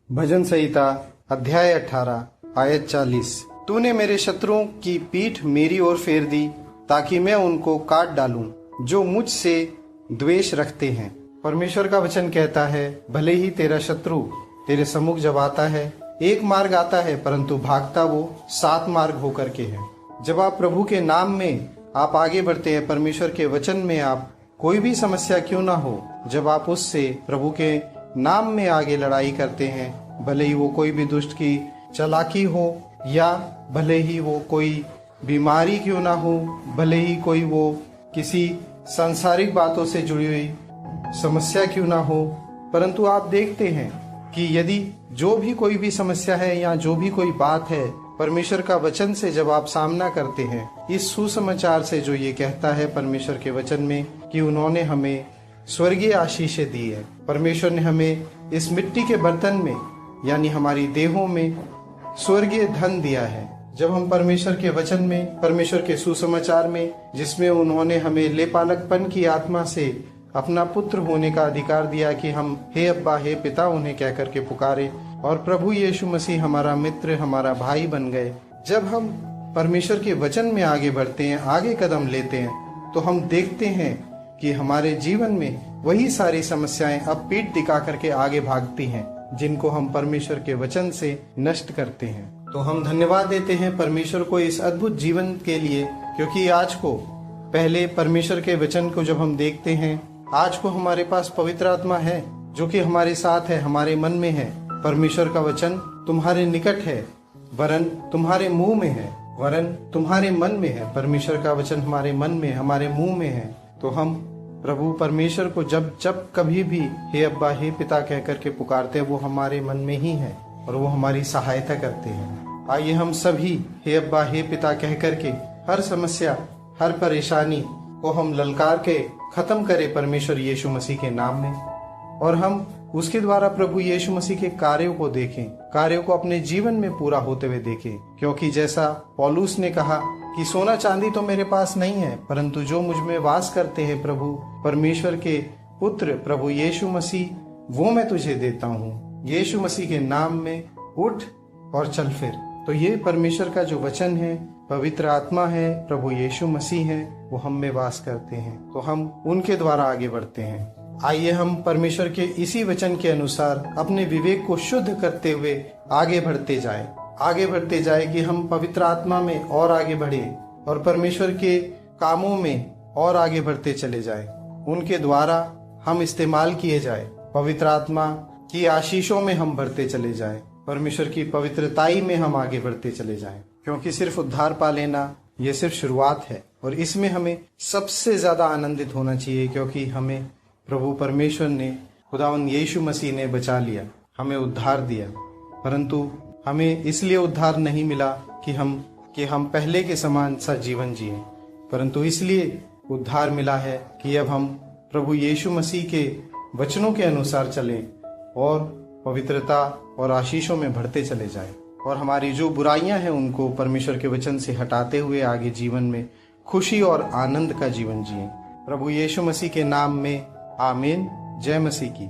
भजन संहिता अध्याय 18 आयत 40। तूने मेरे शत्रुओं की पीठ मेरी ओर फेर दी ताकि मैं उनको काट डालूं जो मुझसे द्वेष रखते हैं। परमेश्वर का वचन कहता है, भले ही तेरा शत्रु तेरे सम्मुख जब आता है, एक मार्ग आता है परंतु भागता वो 7 मार्ग होकर के है। जब आप प्रभु के नाम में आप आगे बढ़ते हैं, परमेश्वर के वचन में आप कोई भी समस्या क्यों ना हो, जब आप उससे प्रभु के नाम में आगे लड़ाई करते हैं, भले ही वो कोई भी दुष्ट की चालाकी हो या भले ही वो कोई बीमारी क्यों ना हो, भले ही कोई वो किसी सांसारिक बातों से जुड़ी हुई समस्या क्यों ना हो, परंतु आप देखते हैं कि यदि जो भी कोई भी समस्या है या जो भी कोई बात है, परमेश्वर का वचन से जब आप सामना करते हैं, इस सुसमाचार से जो ये कहता है परमेश्वर के वचन में कि उन्होंने हमें स्वर्गीय आशीषें दी है, परमेश्वर ने हमें इस मिट्टी के बर्तन में यानी हमारी देहों में स्वर्गीय धन दिया है। जब हम परमेश्वर के वचन में, परमेश्वर के सुसमाचार में, जिसमें उन्होंने हमें लेपालकपन की आत्मा से अपना पुत्र होने का अधिकार दिया कि हम हे अब्बा हे पिता उन्हें कह करके पुकारे, और प्रभु यीशु मसीह हमारा मित्र, हमारा भाई बन गए। जब हम परमेश्वर के वचन में आगे बढ़ते हैं, आगे कदम लेते हैं, तो हम देखते हैं कि हमारे जीवन में वही सारी समस्याएं अब पीठ दिखा करके आगे भागती हैं, जिनको हम परमेश्वर के वचन से नष्ट करते हैं। तो हम धन्यवाद देते हैं परमेश्वर को इस अद्भुत जीवन के लिए, क्योंकि आज को पहले परमेश्वर के वचन को जब हम देखते हैं, आज को हमारे पास पवित्र आत्मा है जो कि हमारे साथ है, हमारे मन में है। परमेश्वर का वचन तुम्हारे निकट है, वरन तुम्हारे मुंह में है, वरन तुम्हारे मन में है। परमेश्वर का वचन हमारे मन में, हमारे मुंह में है। तो हम प्रभु परमेश्वर को जब जब कभी भी हे अब्बा हे पिता कह करके पुकारते हैं, वो हमारे मन में ही है और वो हमारी सहायता करते हैं। आइए हम सभी हे अब्बा हे पिता कह करके हर समस्या, हर परेशानी को हम ललकार के खत्म करें परमेश्वर यीशु मसीह के नाम में, और हम उसके द्वारा प्रभु यीशु मसीह के कार्यों को देखें, कार्यों को अपने जीवन में पूरा होते हुए देखें। क्योंकि जैसा पौलुस ने कहा कि सोना चांदी तो मेरे पास नहीं है, परंतु जो मुझ में वास करते हैं प्रभु परमेश्वर के पुत्र प्रभु यीशु मसीह, वो मैं तुझे देता हूँ। यीशु मसीह के नाम में उठ और चल फिर। तो ये परमेश्वर का जो वचन है, पवित्र आत्मा है, प्रभु यीशु मसीह है, वो हम में वास करते हैं, तो हम उनके द्वारा आगे बढ़ते हैं। आइए हम परमेश्वर के इसी वचन के अनुसार अपने विवेक को शुद्ध करते हुए आगे बढ़ते जाए कि हम पवित्र आत्मा में और आगे बढ़े और परमेश्वर के कामों में और आगे बढ़ते चले जाए। उनके द्वारा हम इस्तेमाल किए जाए, पवित्र आत्मा की आशीषों में हम बढ़ते चले जाए, परमेश्वर की पवित्रताई में हम आगे बढ़ते चले जाएं। क्योंकि सिर्फ उद्धार पा लेना ये सिर्फ शुरुआत है, और इसमें हमें सबसे ज्यादा आनंदित होना चाहिए, क्योंकि हमें प्रभु परमेश्वर ने, खुदावंद यीशु मसीह ने बचा लिया, हमें उद्धार दिया। परंतु हमें इसलिए उद्धार नहीं मिला कि हम पहले के समान सा जीवन जिए, परंतु इसलिए उद्धार मिला है कि अब हम प्रभु यीशु मसीह के वचनों के अनुसार चलें और पवित्रता और आशीषों में बढ़ते चले जाएं, और हमारी जो बुराइयां हैं उनको परमेश्वर के वचन से हटाते हुए आगे जीवन में खुशी और आनंद का जीवन जिएं। प्रभु यीशु मसीह के नाम में आमीन। जय मसीह की।